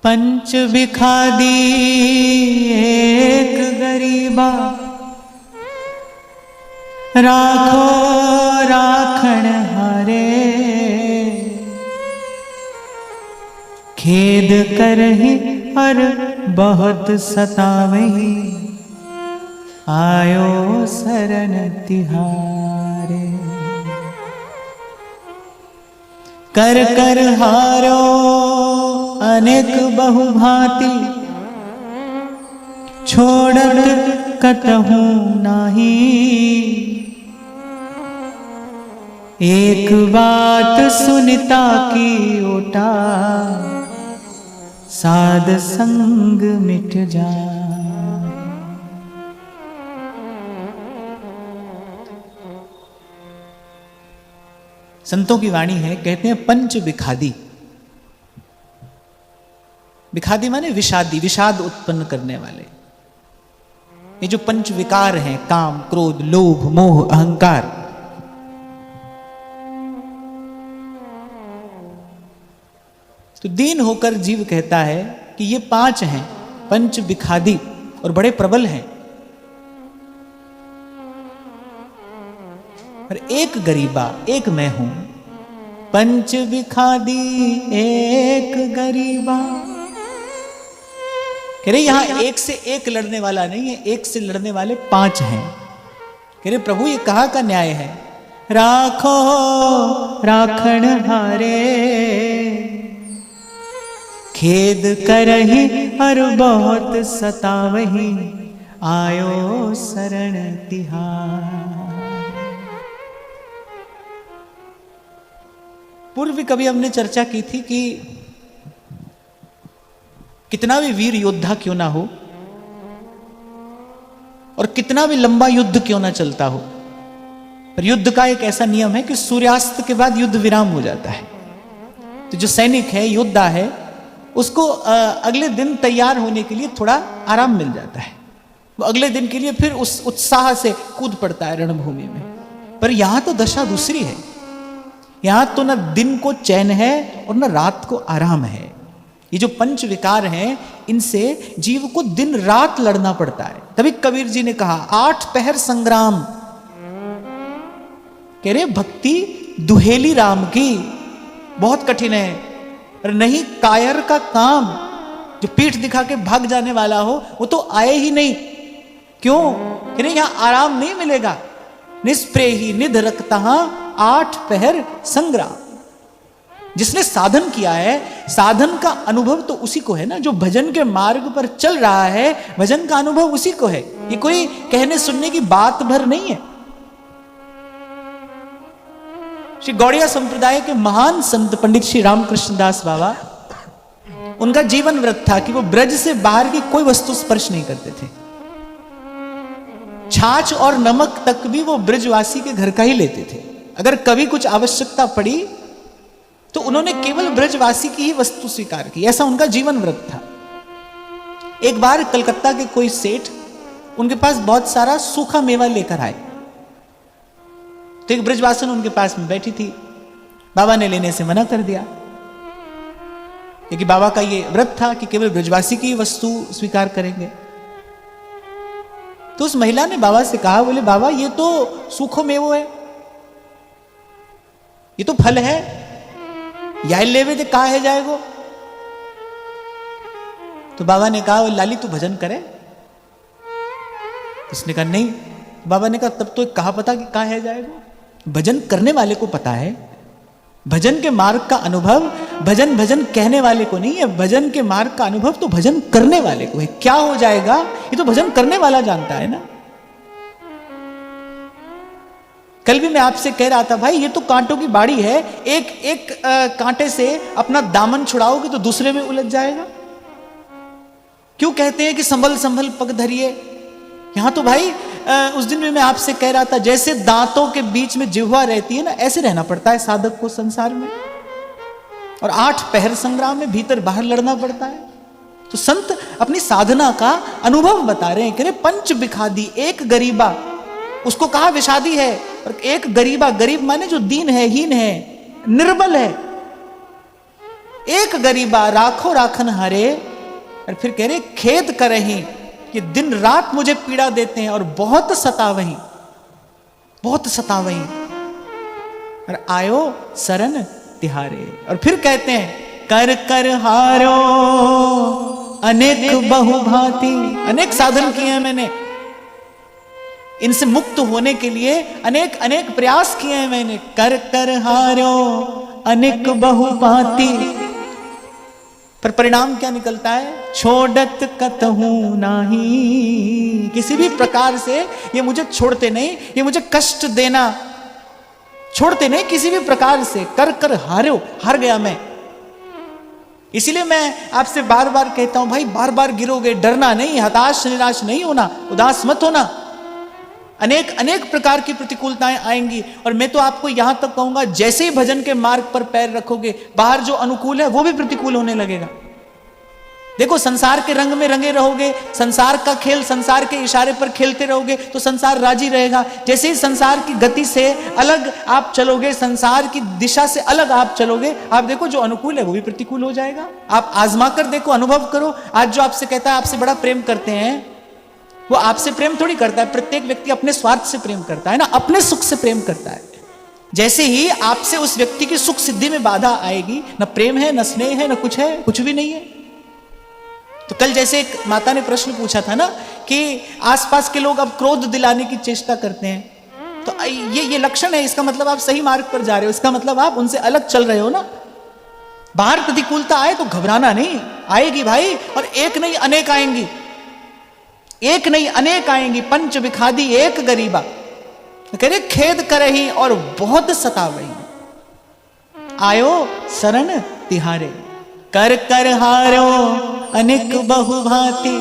पंच बिखादी एक गरीबा, राखो राखण हारे, खेद करहि और बहुत सतावहि, आयो शरण तिहारे। कर कर हारो अनेक बहुभांति, छोड़त कतहु नाही, एक बात सुनिता की ओटा, साध संग मिट जाए। संतों की वाणी है, कहते हैं पंच विखादी। विखादी माने विषादी, विषाद उत्पन्न करने वाले। ये जो पंच विकार हैं, काम, क्रोध, लोभ, मोह, अहंकार, तो दीन होकर जीव कहता है कि ये पांच हैं, पंच विखादी, और बड़े प्रबल हैं। और एक गरीबा, एक मैं हूं। पंच विखादी एक गरीबा, कह रहे यहां एक से एक लड़ने वाला नहीं है, एक से लड़ने वाले पांच हैं। कह रहे प्रभु ये कहाँ का न्याय है? राखो राखण हारे, खेद करहि और बहुत सतावहि, आयो शरण तिहार। पूर्व कभी हमने चर्चा की थी कि कितना भी वीर योद्धा क्यों ना हो और कितना भी लंबा युद्ध क्यों ना चलता हो, पर युद्ध का एक ऐसा नियम है कि सूर्यास्त के बाद युद्ध विराम हो जाता है। तो जो सैनिक है, योद्धा है, उसको अगले दिन तैयार होने के लिए थोड़ा आराम मिल जाता है। वो अगले दिन के लिए फिर उस उत्साह से कूद पड़ता है रणभूमि में। पर यहां तो दशा दूसरी है। यहां तो न दिन को चैन है और न रात को आराम है। ये जो पंच विकार हैं, इनसे जीव को दिन रात लड़ना पड़ता है। तभी कबीर जी ने कहा 8 पहर संग्राम। कह रहे भक्ति दुहेली राम की बहुत कठिन है, और नहीं कायर का काम। जो पीठ दिखा के भाग जाने वाला हो वो तो आए ही नहीं। क्यों? कह रहे यहां आराम नहीं मिलेगा। निष्प्रेही निध रखता 8 पहर संग्राम। जिसने साधन किया है, साधन का अनुभव तो उसी को है ना। जो भजन के मार्ग पर चल रहा है, भजन का अनुभव उसी को है। ये कोई कहने सुनने की बात भर नहीं है। श्री गौड़िया संप्रदाय के महान संत पंडित श्री रामकृष्ण दास बाबा, उनका जीवन व्रत था कि वो ब्रज से बाहर की कोई वस्तु स्पर्श नहीं करते थे। छाछ और नमक तक भी वो ब्रजवासी के घर का ही लेते थे। अगर कभी कुछ आवश्यकता पड़ी तो उन्होंने केवल ब्रजवासी की ही वस्तु स्वीकार की। ऐसा उनका जीवन व्रत था। एक बार कलकत्ता के कोई सेठ उनके पास बहुत सारा सूखा मेवा लेकर आए। तो एक ब्रजवासन उनके पास में बैठी थी। बाबा ने लेने से मना कर दिया, क्योंकि बाबा का ये व्रत था कि केवल ब्रजवासी की वस्तु स्वीकार करेंगे। तो उस महिला ने बाबा से कहा, बोले बाबा ये तो सूखो मेवो है, ये तो फल है, या लेवे दे कहा है जाएगो। तो बाबा ने कहा, लाली तू भजन करे। उसने कहा नहीं। बाबा ने कहा तब तो कहा पता कि कहा है जाएगो। भजन करने वाले को पता है। भजन के मार्ग का अनुभव भजन भजन कहने वाले को नहीं है। भजन के मार्ग का अनुभव तो भजन करने वाले को है। क्या हो जाएगा ये तो भजन करने वाला जानता है ना। कल भी मैं आपसे कह रहा था, भाई ये तो कांटों की बाड़ी है। एक एक कांटे से अपना दामन छुड़ाओगे तो दूसरे में उलझ जाएगा। क्यों कहते हैं कि संभल संभल पग धरिए। यहां तो भाई उस दिन भी मैं आपसे कह रहा था, जैसे दांतों के बीच में जिह्वा रहती है ना, ऐसे रहना पड़ता है साधक को संसार में। और 8 पहर संग्राम में भीतर बाहर लड़ना पड़ता है। तो संत अपनी साधना का अनुभव बता रहे हैं। कह रहे पंच बिखादी एक गरीबा, उसको कहा विषादी है। और एक गरीबा, गरीब माने जो दीन है, हीन है, निर्बल है। एक गरीबा राखो राखन हरे। और फिर कह रहे खेद करही कि दिन रात मुझे पीड़ा देते हैं और बहुत सतावही, बहुत सतावही। और आयो शरण तिहारे। और फिर कहते हैं कर कर हारो अनेक बहुभांति। अनेक साधन किए हैं मैंने, इनसे मुक्त होने के लिए अनेक अनेक प्रयास किए हैं मैंने। कर कर हारो अनेक बहुभांति, पर परिणाम क्या निकलता है? छोड़त कतहु नाही। किसी भी प्रकार से ये मुझे छोड़ते नहीं, ये मुझे कष्ट देना छोड़ते नहीं किसी भी प्रकार से। कर कर हारो, हार गया मैं। इसीलिए मैं आपसे बार बार कहता हूं भाई, बार बार गिरोगे, डरना नहीं, हताश निराश नहीं होना, उदास मत होना। अनेक अनेक प्रकार की प्रतिकूलताएं आएंगी। और मैं तो आपको यहां तक कहूंगा, जैसे ही भजन के मार्ग पर पैर रखोगे, बाहर जो अनुकूल है वो भी प्रतिकूल होने लगेगा। देखो, संसार के रंग में रंगे रहोगे, संसार का खेल, संसार के इशारे पर खेलते रहोगे तो संसार राजी रहेगा। जैसे ही संसार की गति से अलग आप चलोगे, संसार की दिशा से अलग आप चलोगे, आप देखो जो अनुकूल है वो भी प्रतिकूल हो जाएगा। आप आजमा कर देखो, अनुभव करो। आज जो आपसे कहता है आपसे बड़ा प्रेम करते हैं, वो आपसे प्रेम थोड़ी करता है। प्रत्येक व्यक्ति अपने स्वार्थ से प्रेम करता है ना, अपने सुख से प्रेम करता है। जैसे ही आपसे उस व्यक्ति की सुख सिद्धि में बाधा आएगी, न प्रेम है, न स्नेह है, न कुछ है, कुछ भी नहीं है। तो कल जैसे एक माता ने प्रश्न पूछा था ना कि आसपास के लोग अब क्रोध दिलाने की चेष्टा करते हैं, तो ये लक्षण है, इसका मतलब आप सही मार्ग पर जा रहे हो, इसका मतलब आप उनसे अलग चल रहे हो ना। बाहर प्रतिकूलता आए तो घबराना नहीं, आएगी भाई, और एक नहीं अनेक आएंगी, एक नहीं अनेक आएंगी। पंच विखादी एक गरीबा, कह रहे खेद करही और बहुत सतावही। आयो शरण तिहारे। कर कर हारो अनेक बहुभांति।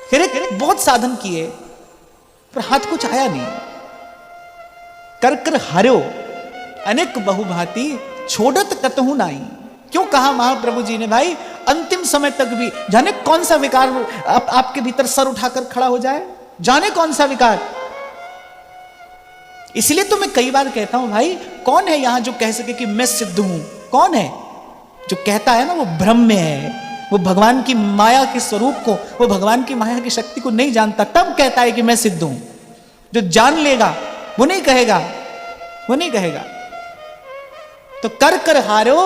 फिर बहुत साधन किए पर हाथ कुछ आया नहीं। कर कर हारो अनेक बहुभांति, छोड़त कतहु नाई। क्यों कहा महाप्रभु जी ने भाई, अंतिम समय तक भी जाने कौन सा विकार आपके भीतर सर उठाकर खड़ा हो जाए, जाने कौन सा विकार। इसलिए तो मैं कई बार कहता हूं भाई, कौन है यहां जो कह सके कि मैं सिद्ध हूं? कौन है जो कहता है ना वो भ्रम में है, वो भगवान की माया के स्वरूप को, वो भगवान की माया की शक्ति को नहीं जानता, तब कहता है कि मैं सिद्ध हूं। जो जान लेगा वो नहीं कहेगा, वो नहीं कहेगा। तो कर कर हारो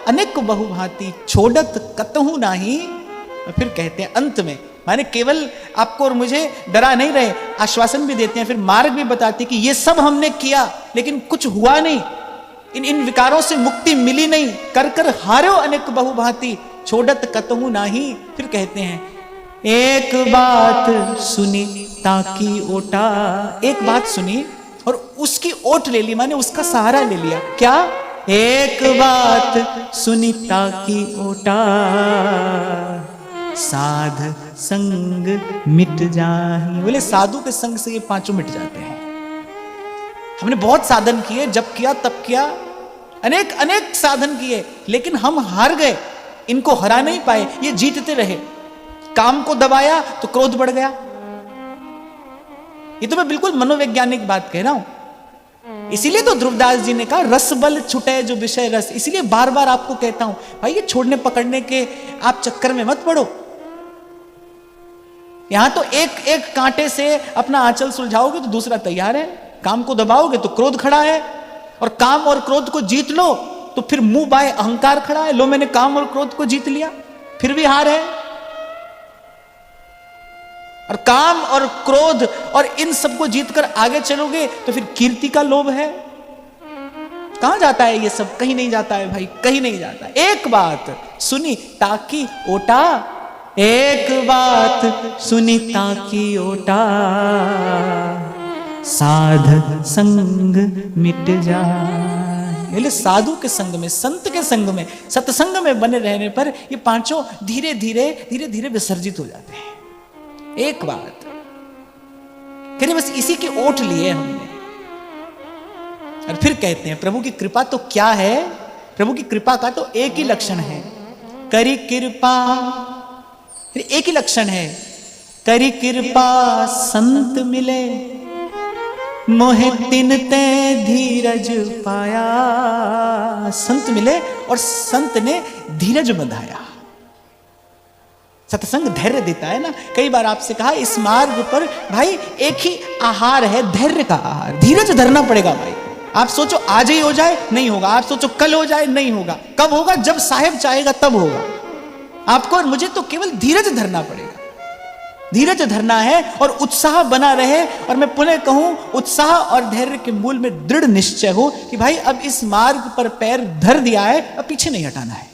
अनेक बहुभांति, छोड़त कतहु नाही। और फिर कहते हैं अंत में, माने केवल आपको और मुझे डरा नहीं रहे, आश्वासन भी देते हैं, फिर मार्ग भी बताते हैं कि ये सब हमने किया लेकिन कुछ हुआ नहीं, इन विकारों से मुक्ति मिली नहीं। कर कर हारो अनेक बहुभांति, छोड़त कतहु नाही। फिर कहते हैं एक बात सुनी ताकि ओटा। एक बात सुनी और उसकी ओट ले ली, माने उसका सहारा ले लिया। क्या? एक बात सुनी ताकि ओटा, साध संग मिट जाहि। बोले साधु के संग से ये पांचों मिट जाते हैं। हमने बहुत साधन किए, जब किया तब किया, अनेक अनेक साधन किए, लेकिन हम हार गए, इनको हरा नहीं पाए, ये जीतते रहे। काम को दबाया तो क्रोध बढ़ गया। ये तो मैं बिल्कुल मनोवैज्ञानिक बात कह रहा हूं। इसीलिए तो ध्रुवदास जी ने कहा रस बल छुटे जो विषय रस। इसीलिए बार बार आपको कहता हूं भाई, ये छोड़ने पकड़ने के आप चक्कर में मत पड़ो। यहां तो एक एक कांटे से अपना आंचल सुलझाओगे तो दूसरा तैयार है। काम को दबाओगे तो क्रोध खड़ा है, और काम और क्रोध को जीत लो तो फिर मुंह बाय अहंकार खड़ा है। लो मैंने काम और क्रोध को जीत लिया, फिर भी हार है। और काम और क्रोध और इन सबको जीतकर आगे चलोगे तो फिर कीर्ति का लोभ है। कहां जाता है ये सब? कहीं नहीं जाता है भाई, कहीं नहीं जाता। एक बात सुनी ताकि ओटा, एक बात सुनी ताकि ओटा, साध संग मिट जाए। साधु के संग में, संत के संग में, सत्संग में बने रहने पर ये पांचों धीरे धीरे विसर्जित हो जाते हैं। एक बात फिर बस इसी की ओट लिए हमने। और फिर कहते हैं प्रभु की कृपा तो क्या है? प्रभु की कृपा का तो एक ही लक्षण है, करी कृपा। फिर एक ही लक्षण है, करी कृपा संत मिले। मोहे तिन ते धीरज पाया। संत मिले और संत ने धीरज बंधाया। सत्संग धैर्य देता है ना। कई बार आपसे कहा इस मार्ग पर भाई एक ही आहार है, धैर्य का आहार। धीरज धरना पड़ेगा भाई। आप सोचो आज ही हो जाए, नहीं होगा। आप सोचो कल हो जाए, नहीं होगा। कब होगा? जब साहेब चाहेगा तब होगा। आपको और मुझे तो केवल धीरज धरना पड़ेगा। धीरज धरना है और उत्साह बना रहे। और मैं पुनः कहूं, उत्साह और धैर्य के मूल में दृढ़ निश्चय हो कि भाई अब इस मार्ग पर पैर धर दिया है, अब पीछे नहीं हटाना है।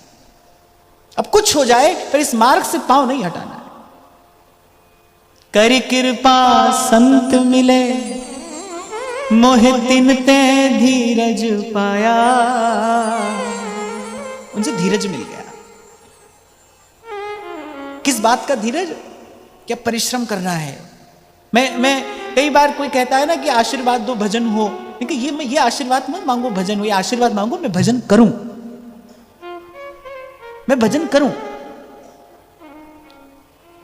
अब कुछ हो जाए पर इस मार्ग से पांव नहीं हटाना है। करी कृपा संत मिले, मोहे तिन ते धीरज पाया। उनसे धीरज मिल गया। किस बात का धीरज? क्या परिश्रम करना है। मैं कई बार कोई कहता है ना कि आशीर्वाद दो, भजन हो। लेकिन ये आशीर्वाद मत मांगो भजन हो, ये आशीर्वाद मांगो मैं भजन करूं, मैं भजन करूं।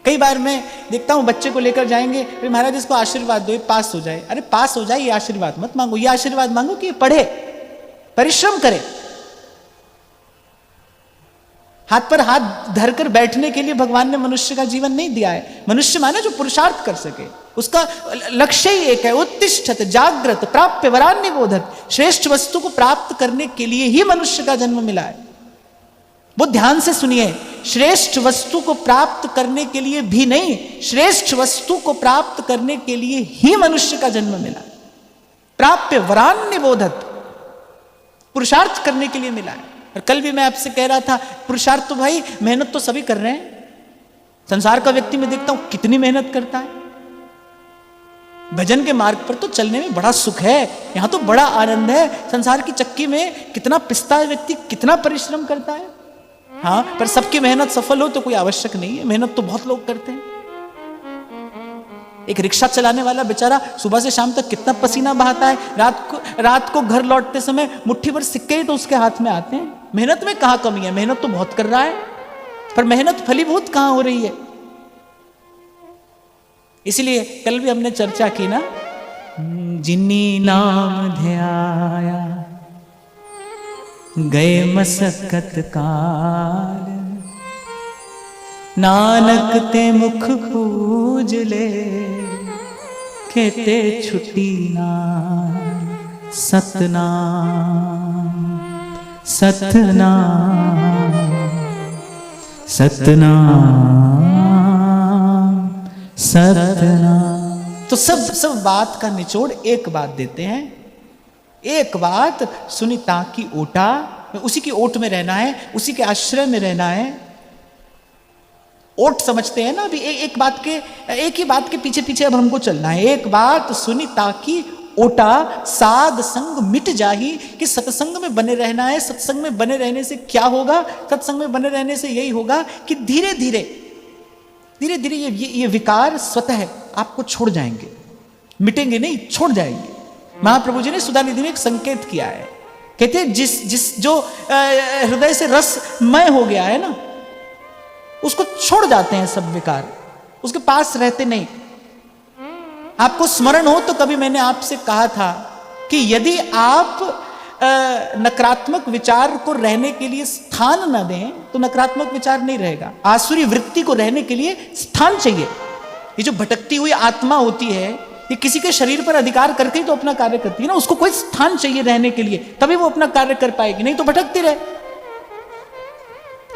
कई बार मैं देखता हूं बच्चे को लेकर जाएंगे, अरे महाराज इसको आशीर्वाद दो, ये पास हो जाए। अरे पास हो जाए ये आशीर्वाद मत मांगो। ये आशीर्वाद मांगो कि ये पढ़े, परिश्रम करे। हाथ पर हाथ धरकर बैठने के लिए भगवान ने मनुष्य का जीवन नहीं दिया है। मनुष्य माने जो पुरुषार्थ कर सके। उसका लक्ष्य ही एक है, उत्तिष्ठत जागृत प्राप्य वरान्निबोधत। श्रेष्ठ वस्तु को प्राप्त करने के लिए ही मनुष्य का जन्म मिला है। वो ध्यान से सुनिए, श्रेष्ठ वस्तु को प्राप्त करने के लिए भी नहीं, श्रेष्ठ वस्तु को प्राप्त करने के लिए ही मनुष्य का जन्म मिला। प्राप्य वरान्निबोधत, पुरुषार्थ करने के लिए मिला है। और कल भी मैं आपसे कह रहा था, पुरुषार्थ तो भाई मेहनत तो सभी कर रहे हैं। संसार का व्यक्ति मैं देखता हूं कितनी मेहनत करता है। भजन के मार्ग पर तो चलने में बड़ा सुख है, यहां तो बड़ा आनंद है। संसार की चक्की में कितना पिसता है व्यक्ति, कितना परिश्रम करता है। हाँ, पर सबकी मेहनत सफल हो तो कोई आवश्यक नहीं है। मेहनत तो बहुत लोग करते हैं। एक रिक्शा चलाने वाला बेचारा सुबह से शाम तक कितना पसीना बहाता है। रात को घर लौटते समय मुट्ठी भर सिक्के ही तो उसके हाथ में आते हैं। मेहनत में कहां कमी है? मेहनत तो बहुत कर रहा है, पर मेहनत फलीभूत कहां हो रही है। इसलिए कल भी हमने चर्चा की ना, जिन्नी नाम ध्याया गए मसकत काल, नानक ते मुख पूज ले, कहते छुट्टी ना सतनाम सतनाम सतनाम सतनाम। तो सब बात का निचोड़ एक बात देते हैं। एक बात सुनी ताकि ओटा, उसी की ओट में रहना है, उसी के आश्रय में रहना है। ओट समझते हैं ना अभी, एक ही बात के पीछे पीछे अब हमको चलना है। एक बात सुनी ताकि ओटा, साध संग मिट जाही, कि सत्संग में बने रहना है। सत्संग में बने रहने से क्या होगा? सत्संग में बने रहने से यही होगा कि धीरे धीरे ये विकार स्वतः आपको छोड़ जाएंगे। मिटेंगे नहीं, छोड़ जाएंगे। महाप्रभु जी ने सुधानिधि में एक संकेत किया है। कहते हैं जिस जो हृदय से रसमय हो गया है ना, उसको छोड़ जाते हैं सब विकार, उसके पास रहते नहीं। आपको स्मरण हो तो कभी मैंने आपसे कहा था कि यदि आप नकारात्मक विचार को रहने के लिए स्थान न दें तो नकारात्मक विचार नहीं रहेगा। आसुरी वृत्ति को रहने के लिए स्थान चाहिए। ये जो भटकती हुई आत्मा होती है, ये किसी के शरीर पर अधिकार करके ही तो अपना कार्य करती है ना। उसको कोई स्थान चाहिए रहने के लिए, तभी वो अपना कार्य कर पाएगी, नहीं तो भटकती रहे।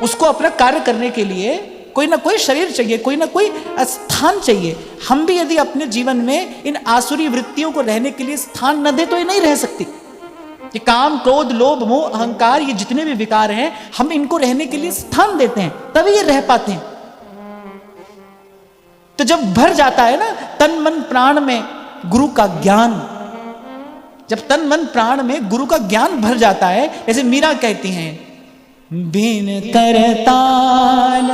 उसको अपना कार्य करने के लिए कोई ना कोई शरीर चाहिए, कोई ना कोई स्थान चाहिए। हम भी यदि अपने जीवन में इन आसुरी वृत्तियों को रहने के लिए स्थान न दे तो ये नहीं रह सकती। ये काम, क्रोध, लोभ, मोह, अहंकार, ये जितने भी विकार हैं, हम इनको रहने के लिए स्थान देते हैं, तभी ये रह पाते हैं। तो जब भर जाता है ना तन मन प्राण में गुरु का ज्ञान, जब तन मन प्राण में गुरु का ज्ञान भर जाता है, जैसे मीरा कहती हैं, बिन करताल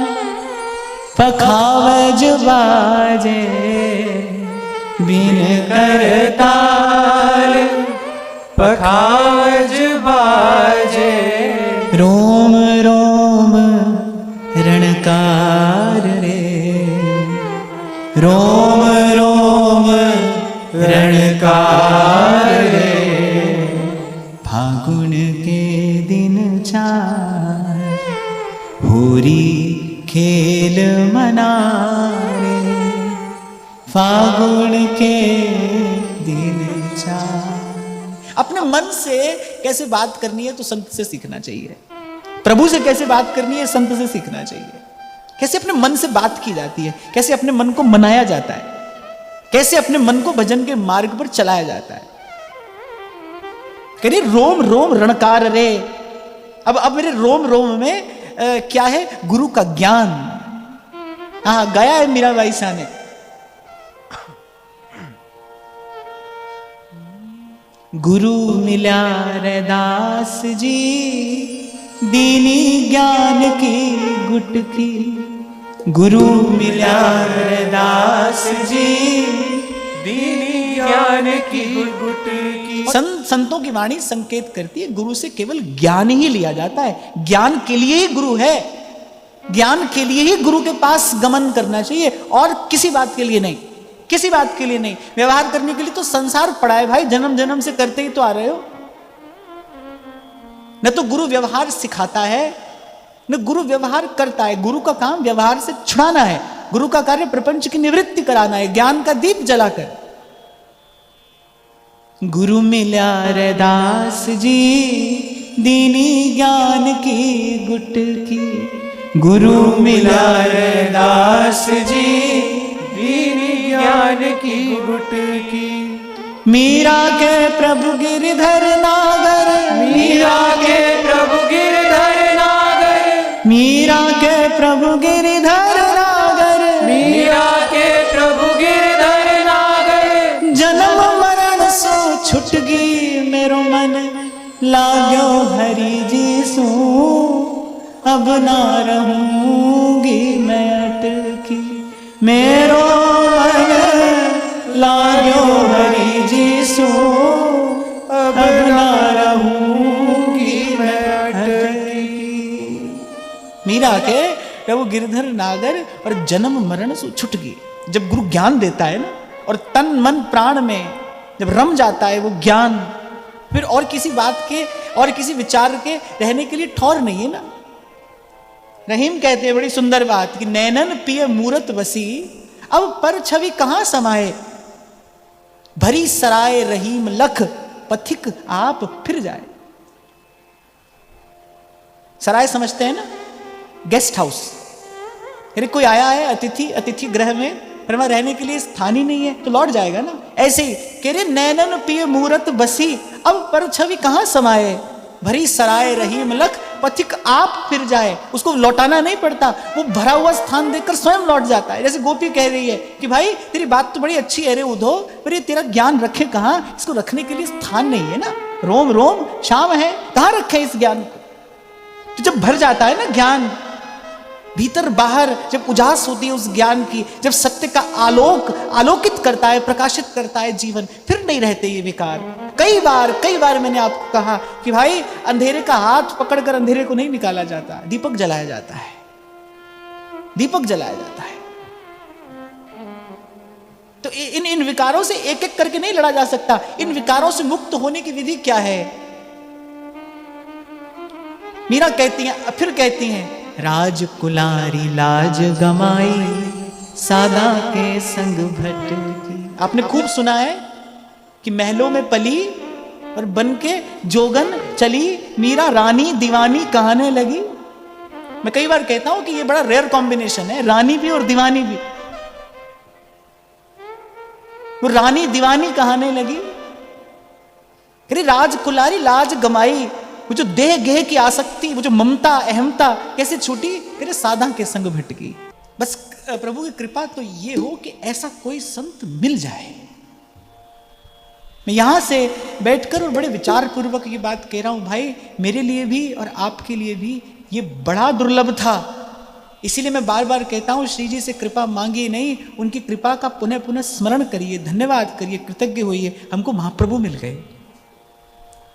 पखावज बाजे, बिन करताल पखावज बाजे, रोम रोम रणकार रे, रोम रोम रणकार होरी खेल मनारे, फागुन के दिन चार। अपने मन से कैसे बात करनी है तो संत से सीखना चाहिए। प्रभु से कैसे बात करनी है संत से सीखना चाहिए। कैसे अपने मन से बात की जाती है, कैसे अपने मन को मनाया जाता है, कैसे अपने मन को भजन के मार्ग पर चलाया जाता है। कह रोम रोम रणकार रे। अब मेरे रोम रोम में क्या है? गुरु का ज्ञान। हाँ, गया है मीराबाई साने। गुरु मिला रैदास जी, दीनी ज्ञान की गुटकी। गुरु मिला रैदास जी, दीनी ज्ञान की गुटकी। संतों की वाणी संकेत करती है गुरु से केवल ज्ञान ही लिया जाता है। ज्ञान के लिए ही गुरु है, ज्ञान के लिए ही गुरु के पास गमन करना चाहिए, और किसी बात के लिए नहीं, किसी बात के लिए नहीं। व्यवहार करने के लिए तो संसार पड़ा है भाई, जन्म जन्म से करते ही तो आ रहे हो। न तो गुरु व्यवहार सिखाता है, न गुरु व्यवहार करता है। गुरु का काम व्यवहार से छुड़ाना है। गुरु का कार्य प्रपंच की निवृत्ति कराना है, ज्ञान का दीप जलाकर। गुरु मिला रैदास जी, दीनी ज्ञान की गुटकी। गुरु मिला रैदास जी, दीनी ज्ञान की गुटकी। मीरा के प्रभु गिरधर नागर, मीरा के प्रभु गिरधर नागर, मीरा के प्रभु गिरधर नागर, मीरा के प्रभु गिरधर नागर। जन्म मरण सो छुट गई मेरो मन, लाग्यो हरि जी सू, अब ना रहूंगी मैं अटकी। मेरो मन लाग्यो हरि जी सू, अब ना रहूंगी मैं अटकी। मीरा के प्रभु गिरधर नागर और जन्म मरण से छुट गई। जब गुरु ज्ञान देता है ना, और तन मन प्राण में जब रम जाता है वो ज्ञान, फिर और किसी बात के और किसी विचार के रहने के लिए ठौर नहीं है ना। रहीम कहते हैं बड़ी सुंदर बात कि नैनन पिय मूरत बसी, अब पर छवि कहां समाये। भरी सराय रहीम लख, पथिक आप फिर जाए। सराय समझते हैं ना, गेस्ट हाउस। अरे कोई आया है अतिथि, अतिथि गृह में, फिर वहां रहने के लिए स्थान ही नहीं है तो लौट जाएगा ना। ऐसे ही कह रहे नैनन पिय मूरत बसी, अब पर छवि कहां समाये। भरी सराय रहीम लख, पथिक आप फिर जाए। उसको लौटाना नहीं पड़ता, वो भरा हुआ स्थान देखकर स्वयं लौट जाता है। जैसे गोपी कह रही है कि भाई तेरी बात तो बड़ी अच्छी है रे उधो, पर ये तेरा ज्ञान रखे कहां? इसको रखने के लिए स्थान नहीं है ना। रोम रोम शाम है, कहां रखे इस ज्ञान को? तो जब भर जाता है ना ज्ञान, भीतर बाहर जब उजास होती है उस ज्ञान की, जब सत्य का आलोक आलोकित करता है, प्रकाशित करता है जीवन, फिर नहीं रहते ये विकार। कई बार मैंने आपको कहा कि भाई अंधेरे का हाथ पकड़कर अंधेरे को नहीं निकाला जाता, दीपक जलाया जाता है, दीपक जलाया जाता है। तो इन विकारों से एक एक करके नहीं लड़ा जा सकता। इन विकारों से मुक्त होने की विधि क्या है? मीरा कहती हैं, फिर कहती हैं, राजकुलारी लाज गमाई, सादा के संग भटकी। आपने खूब सुना है कि महलों में पली और बन के जोगन चली, मीरा रानी दीवानी कहाने लगी। मैं कई बार कहता हूं कि ये बड़ा रेयर कॉम्बिनेशन है, रानी भी और दीवानी भी। वो रानी दीवानी कहाने लगी। अरे राजकुलारी लाज गमाई, वो जो देह गेह की आसक्ति, वो जो ममता अहमता कैसे छूटी? तेरे साधा के संग भटकी। बस प्रभु की कृपा तो ये हो कि ऐसा कोई संत मिल जाए। मैं यहां से बैठकर और बड़े विचार पूर्वक ये बात कह रहा हूं भाई, मेरे लिए भी और आपके लिए भी ये बड़ा दुर्लभ था। इसीलिए मैं बार बार कहता हूं श्री जी से कृपा मांगिए नहीं, उनकी कृपा का पुनः पुनः स्मरण करिए, धन्यवाद करिए, कृतज्ञ होइए। हमको महाप्रभु मिल गए।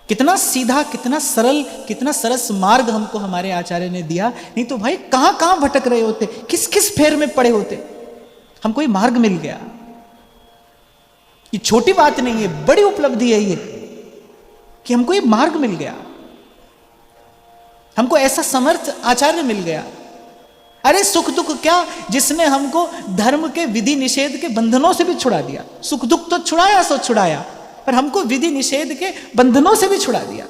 कितना सीधा, कितना सरल, कितना सरस मार्ग हमको हमारे आचार्य ने दिया। नहीं तो भाई कहां कहां भटक रहे होते, किस किस फेर में पड़े होते। हमको ये मार्ग मिल गया। ये छोटी बात नहीं है, बड़ी उपलब्धि है ये कि हमको ये मार्ग मिल गया, हमको ऐसा समर्थ आचार्य मिल गया। अरे सुख दुख क्या, जिसने हमको धर्म के विधि निषेध के बंधनों से भी छुड़ा दिया। सुख दुख तो छुड़ाया सो छुड़ाया, पर हमको विधि निषेध के बंधनों से भी छुड़ा दिया।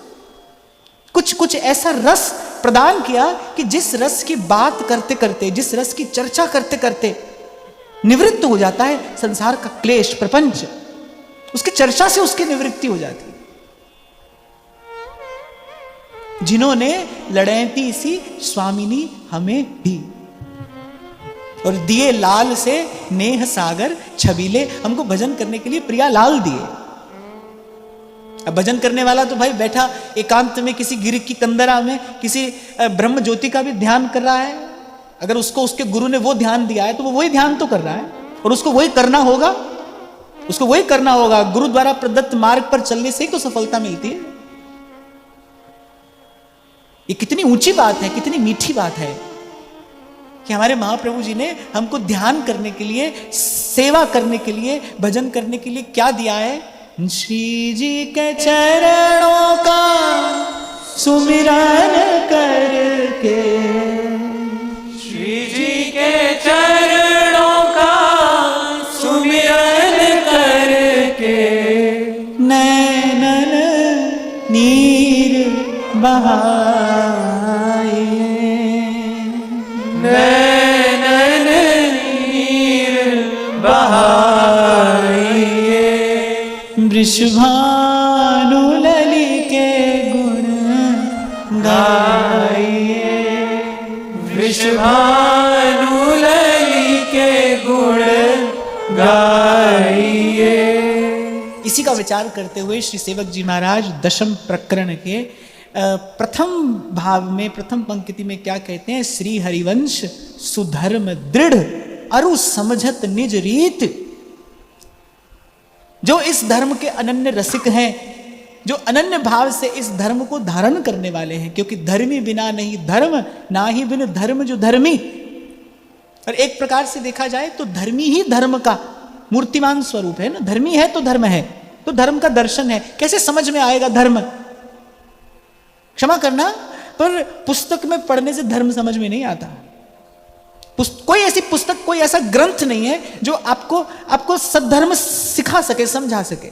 कुछ कुछ ऐसा रस प्रदान किया कि जिस रस की बात करते करते, जिस रस की चर्चा करते करते निवृत्त हो जाता है संसार का क्लेश प्रपंच, उसकी चर्चा से उसकी निवृत्ति हो जाती है। जिन्होंने लड़ैती सी स्वामिनी हमें दी और दिए लाल से नेह सागर छबीले, हमको भजन करने के लिए प्रिया लाल दिए। अब भजन करने वाला तो भाई बैठा एकांत में किसी गिर की कंदरा में किसी ब्रह्म ज्योति का भी ध्यान कर रहा है। अगर उसको उसके गुरु ने वो ध्यान दिया है तो वो वही ध्यान तो कर रहा है और उसको वही करना होगा, उसको वही करना होगा। गुरु द्वारा प्रदत्त मार्ग पर चलने से ही तो सफलता मिलती है। ये कितनी ऊंची बात है, कितनी मीठी बात है कि हमारे महाप्रभु जी ने हमको ध्यान करने के लिए, सेवा करने के लिए, भजन करने के लिए क्या दिया है? श्री जी के चरणों का सुमिरन करके, श्री जी के चरणों का सुमिरन करके, नैनन नीर बहाए, नैनन नीर बहाइए, वृषभानु लली के गुण गाइए, वृषभानु लली के गुण गाइए। इसी का विचार करते हुए श्री सेवक जी महाराज दशम प्रकरण के प्रथम भाव में, प्रथम पंक्ति में क्या कहते हैं? श्री हरिवंश सुधर्म दृढ़ अरु समझत निज रीत। जो इस धर्म के अनन्य रसिक हैं, जो अनन्य भाव से इस धर्म को धारण करने वाले हैं, क्योंकि धर्मी बिना नहीं धर्म, ना ही बिन धर्म जो धर्मी। और एक प्रकार से देखा जाए तो धर्मी ही धर्म का मूर्तिमान स्वरूप है ना। धर्मी है तो धर्म है, तो धर्म का दर्शन है। कैसे समझ में आएगा धर्म? क्षमा करना, पर पुस्तक में पढ़ने से धर्म समझ में नहीं आता। कोई ऐसी पुस्तक, कोई ऐसा ग्रंथ नहीं है जो आपको सद्धर्म सिखा सके, समझा सके।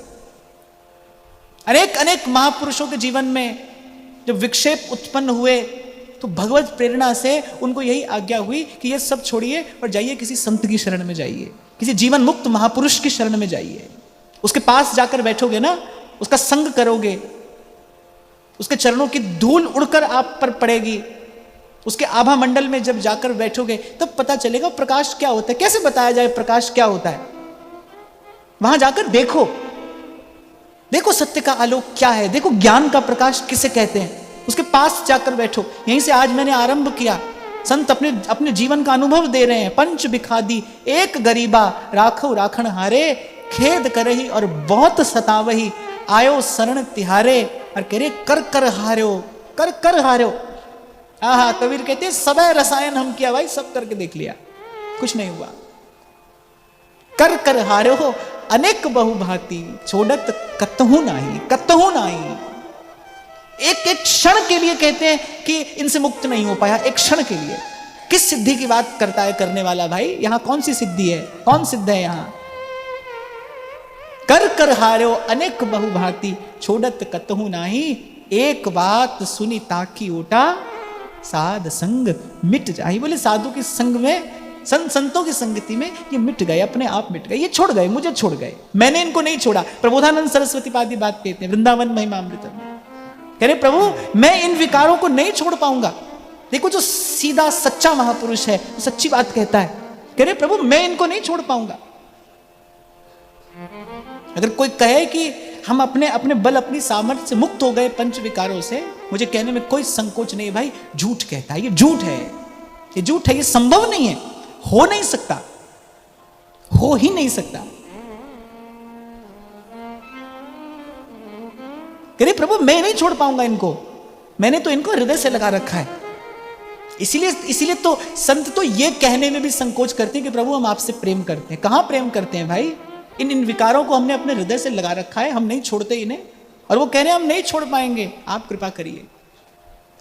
अनेक अनेक महापुरुषों के जीवन में जब विक्षेप उत्पन्न हुए तो भगवत प्रेरणा से उनको यही आज्ञा हुई कि ये सब छोड़िए और जाइए किसी संत की शरण में जाइए, किसी जीवन मुक्त महापुरुष की शरण में जाइए। उसके पास जाकर बैठोगे ना, उसका संग करोगे, उसके चरणों की धूल उड़कर आप पर पड़ेगी, उसके आभा मंडल में जब जाकर बैठोगे तब पता चलेगा प्रकाश क्या होता है। कैसे बताया जाए प्रकाश क्या होता है? वहां जाकर देखो, देखो सत्य का आलोक क्या है, देखो ज्ञान का प्रकाश किसे कहते हैं। उसके पास जाकर बैठो। यहीं से आज मैंने आरंभ किया। संत अपने जीवन का अनुभव दे रहे हैं। पंच बिखादी एक गरीबा राखो राखण हारे, खेद करही और बहुत सतावही, आयो शरण तिहारे। और कह रहे कर कर हार्यो, कर कर हार्यो। आहा, कबीर कहते सबे रसायन हम किया भाई, सब करके देख लिया, कुछ नहीं हुआ। कर कर हार्यो हो अनेक बहुभांति, छोड़त कतहु नाही, कतहु नाही। एक एक क्षण के लिए कहते हैं कि इनसे मुक्त नहीं हो पाया, एक क्षण के लिए। किस सिद्धि की बात करता है करने वाला भाई? यहां कौन सी सिद्धि है, कौन सिद्ध है यहां? कर कर हार्यो अनेक बहुभांति, छोड़त कतहु नाही, एक बात सुनी ताकी ओटा, साध संग मिट जाए। बोले साधु के संग में, संतों की संगति में ये मिट गए, अपने आप मिट गए, ये छोड़ गए, मुझे छोड़ गए, मैंने इनको नहीं छोड़ा। प्रबोधानंद सरस्वती पादी बात कहते हैं वृंदावन महिमामृत में, कह रहे प्रभु मैं इन विकारों को नहीं छोड़ पाऊंगा। देखो जो सीधा सच्चा महापुरुष है सच्ची बात कहता है, कह रहे प्रभु मैं इनको नहीं छोड़ पाऊंगा। अगर कोई कहे कि हम अपने अपने बल, अपनी सामर्थ्य से मुक्त हो गए पंच विकारों से, मुझे कहने में कोई संकोच नहीं है भाई, झूठ कहता है, ये झूठ है, ये झूठ है, ये संभव नहीं है, हो नहीं सकता, हो ही नहीं सकता। कह रहे प्रभु मैं नहीं छोड़ पाऊंगा इनको, मैंने तो इनको हृदय से लगा रखा है। इसीलिए तो संत तो ये कहने में भी संकोच करते हैं कि प्रभु हम आपसे प्रेम करते हैं। कहां प्रेम करते हैं भाई? इन विकारों को हमने अपने हृदय से लगा रखा है, हम नहीं छोड़ते इन्हें, और वो कह रहे हैं हम नहीं छोड़ पाएंगे, आप कृपा करिए।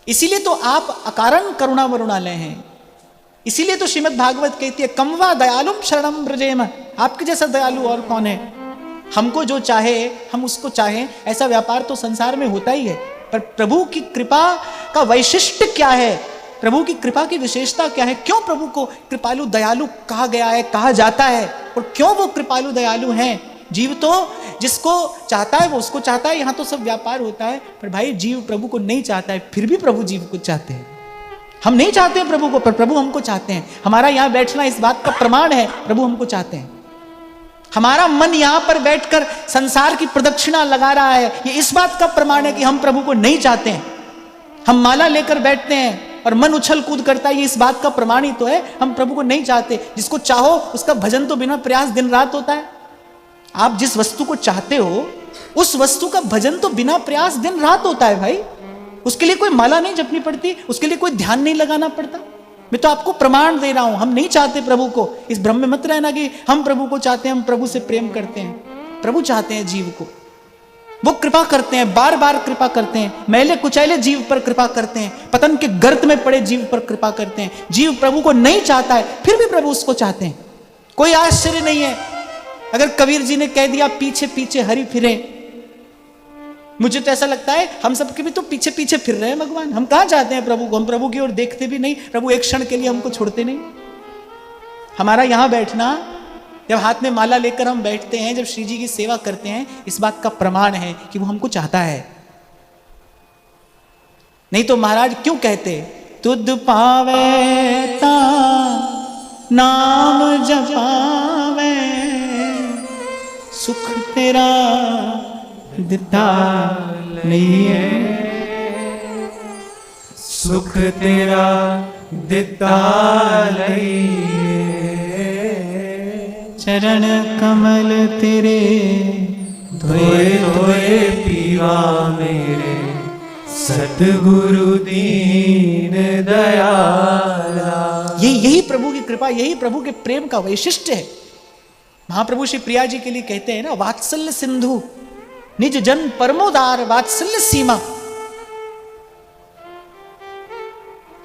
इसीलिए तो आप अकारण करुणा वरुणालय हैं। इसीलिए तो श्रीमद् भागवत कहती है कमवा दयालुम शरणम ब्रजेम, आपके जैसा दयालु और कौन है। हमको जो चाहे हम उसको चाहें, ऐसा व्यापार तो संसार में होता ही है। पर प्रभु की कृपा का वैशिष्ट्य क्या है, प्रभु की कृपा की विशेषता क्या है, क्यों प्रभु को कृपालु दयालु कहा गया है, कहा जाता है, और क्यों वो कृपालु दयालु हैं। जीव तो जिसको चाहता है वो उसको चाहता है, यहां तो सब व्यापार होता है। पर भाई जीव प्रभु को नहीं चाहता है, फिर भी प्रभु जीव को चाहते हैं। हम नहीं चाहते हैं प्रभु को, पर प्रभु हमको चाहते हैं। हमारा यहां बैठना इस बात का प्रमाण है, प्रभु हमको चाहते हैं। हमारा मन यहां पर बैठकर संसार की प्रदक्षिणा लगा रहा है, ये इस बात का प्रमाण है कि हम प्रभु को नहीं चाहते हैं। हम माला लेकर बैठते हैं और मन उछल कूद करता है, ये इस बात का प्रमाण ही तो है हम प्रभु को नहीं चाहते। जिसको चाहो उसका भजन तो बिना प्रयास दिन रात होता है। आप जिस वस्तु को चाहते हो उस वस्तु का भजन तो बिना प्रयास दिन रात होता है भाई। उसके लिए कोई माला नहीं जपनी पड़ती, उसके लिए कोई ध्यान नहीं लगाना पड़ता। मैं तो आपको प्रमाण दे रहा हूं, हम नहीं चाहते प्रभु को। इस भ्रम में मत रहना कि हम प्रभु को चाहते हैं, हम प्रभु से प्रेम करते हैं। प्रभु चाहते हैं जीव को, वो कृपा करते हैं, बार बार कृपा करते हैं। मैले कुचैले जीव पर कृपा करते हैं, पतन के गर्त में पड़े जीव पर कृपा करते हैं। जीव प्रभु को नहीं चाहता है, फिर भी प्रभु उसको चाहते हैं। कोई आश्चर्य नहीं है अगर कबीर जी ने कह दिया पीछे पीछे हरि फिरे। मुझे तो ऐसा लगता है हम सबके भी तो पीछे पीछे फिर रहे हैं भगवान। हम कहां चाहते हैं प्रभु को, हम प्रभु की ओर देखते भी नहीं, प्रभु एक क्षण के लिए हमको छोड़ते नहीं। हमारा यहां बैठना, जब हाथ में माला लेकर हम बैठते हैं, जब श्री जी की सेवा करते हैं, इस बात का प्रमाण है कि वो हमको चाहता है। नहीं तो महाराज क्यों कहते तुद पावे ता नाम जपावे, सुख तेरा दिता नहीं है, सुख तेरा दिता नहीं है। चरण कमल तेरे धोए धोए पीवा मेरे, सतगुरु दीन दयाला। यही प्रभु की कृपा, यही प्रभु के प्रेम का वैशिष्ट्य है। महाप्रभु श्री प्रिया जी के लिए कहते हैं ना, वात्सल्य सिंधु निज जन परमोदार वात्सल्य सीमा।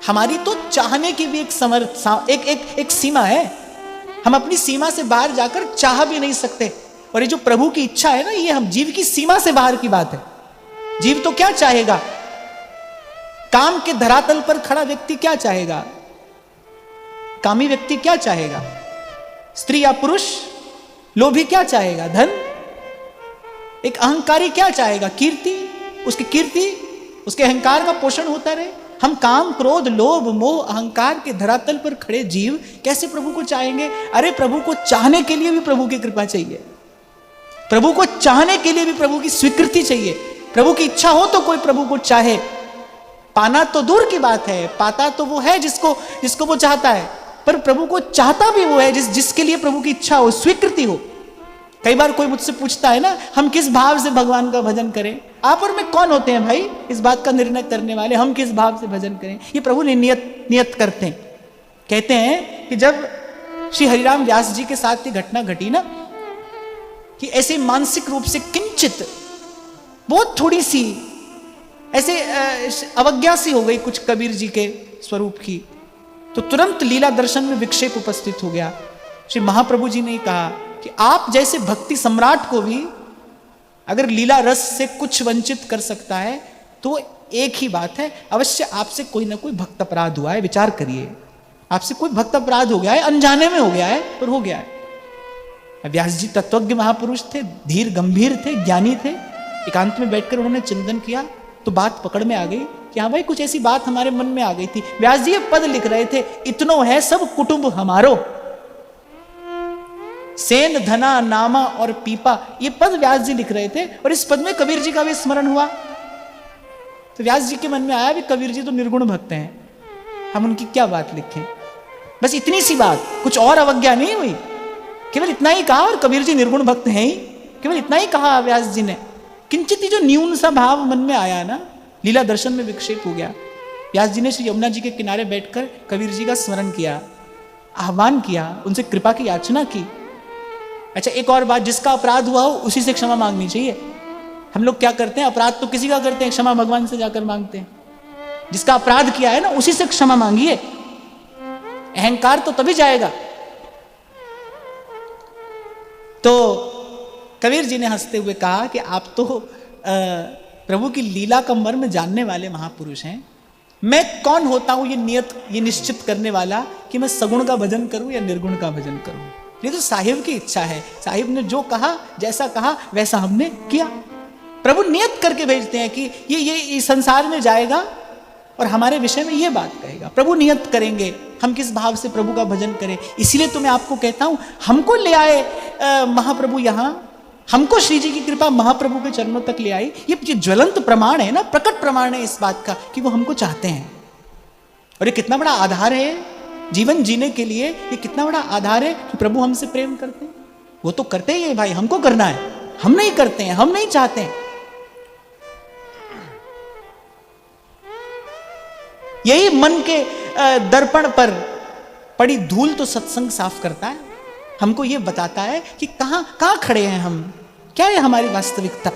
हमारी तो चाहने की भी एक सीमा है। हम अपनी सीमा से बाहर जाकर चाह भी नहीं सकते। और ये जो प्रभु की इच्छा है ना, ये हम जीव की सीमा से बाहर की बात है। जीव तो क्या चाहेगा, काम के धरातल पर खड़ा व्यक्ति क्या चाहेगा, कामी व्यक्ति क्या चाहेगा, स्त्री या पुरुष, लोभी क्या चाहेगा, धन। एक अहंकारी क्या चाहेगा, कीर्ति। उसकी कीर्ति, उसके अहंकार का पोषण होता रहे। हम काम क्रोध लोभ मोह अहंकार के धरातल पर खड़े जीव कैसे प्रभु को चाहेंगे। अरे प्रभु को चाहने के लिए भी प्रभु की कृपा चाहिए, प्रभु को चाहने के लिए भी प्रभु की स्वीकृति चाहिए। प्रभु की इच्छा हो तो कोई प्रभु को चाहे। पाना तो दूर की बात है, पाता तो वो है जिसको वो चाहता है, पर प्रभु को चाहता भी वो है जिसके लिए प्रभु की इच्छा हो, स्वीकृति हो। कई बार कोई मुझसे पूछता है ना, हम किस भाव से भगवान का भजन करें। आप और मैं कौन होते हैं भाई इस बात का निर्णय करने वाले, हम किस भाव से भजन करें। ये प्रभु ने नियत करते हैं। कहते हैं कि जब श्री हरिराम व्यास जी के साथ ये घटना घटी ना, कि ऐसे मानसिक रूप से किंचित बहुत थोड़ी सी ऐसे अवज्ञा सी हो गई कुछ कबीर जी के स्वरूप की, तो तुरंत लीला दर्शन में विक्षेप उपस्थित हो गया। श्री महाप्रभु जी ने कहा कि आप जैसे भक्ति सम्राट को भी अगर लीला रस से कुछ वंचित कर सकता है तो एक ही बात है, अवश्य आपसे कोई ना कोई भक्त अपराध हुआ है। विचार करिए, आपसे कोई भक्त अपराध हो गया है, अनजाने में हो गया है, पर हो गया है। व्यास जी तत्वज्ञ महापुरुष थे, धीर गंभीर थे, ज्ञानी थे। एकांत में बैठकर उन्होंने चिंतन किया तो बात पकड़ में आ गई कि हाँ भाई कुछ ऐसी बात हमारे मन में आ गई थी। व्यास जी ये पद लिख रहे थे, इतनो है सब कुटुंब हमारो, सेन धना नामा और पीपा। ये पद व्यास जी लिख रहे थे और इस पद में कबीर जी का भी स्मरण हुआ। तो व्यास जी के मन में आया भी कबीर जी तो निर्गुण भक्त हैं, हम उनकी क्या बात लिखें। बस इतनी सी बात, कुछ और अवज्ञा नहीं हुई, केवल इतना ही कहा। और कबीर जी निर्गुण भक्त हैं ही, केवल इतना ही कहा व्यास जी ने। किंचित ही जो न्यून सा भाव मन में आया ना, लीला दर्शन में विक्षेप हो गया। व्यास जी ने श्री यमुना जी के किनारे बैठकर कबीर जी का स्मरण किया, आह्वान किया, उनसे कृपा की याचना की। अच्छा एक और बात, जिसका अपराध हुआ हो उसी से क्षमा मांगनी चाहिए। हम लोग क्या करते हैं, अपराध तो किसी का करते हैं, क्षमा भगवान से जाकर मांगते हैं। जिसका अपराध किया है ना उसी से क्षमा मांगिए। अहंकार तो तभी जाएगा। तो कबीर जी ने हंसते हुए कहा कि आप तो प्रभु की लीला का मर्म जानने वाले महापुरुष हैं। मैं कौन होता हूं ये निश्चित करने वाला कि मैं सगुण का भजन करूं या निर्गुण का भजन करूं। ये तो साहिब की इच्छा है। साहिब ने जो कहा, जैसा कहा वैसा हमने किया। प्रभु नियत करके भेजते हैं कि ये संसार में जाएगा और हमारे विषय में ये बात कहेगा। प्रभु नियत करेंगे हम किस भाव से प्रभु का भजन करें। इसीलिए तो मैं आपको कहता हूं, हमको ले आए महाप्रभु यहां, हमको श्री जी की कृपा महाप्रभु के चरणों तक ले आई। ये ज्वलंत प्रमाण है ना, प्रकट प्रमाण है इस बात का कि वो हमको चाहते हैं। और ये कितना बड़ा आधार है जीवन जीने के लिए, ये कितना बड़ा आधार है कि प्रभु हमसे प्रेम करते हैं। वो तो करते ही है भाई, हमको करना है, हम नहीं करते हैं, हम नहीं चाहते हैं। यही मन के दर्पण पर पड़ी धूल तो सत्संग साफ करता है, हमको ये बताता है कि कहां खड़े हैं हम, क्या है हमारी वास्तविकता।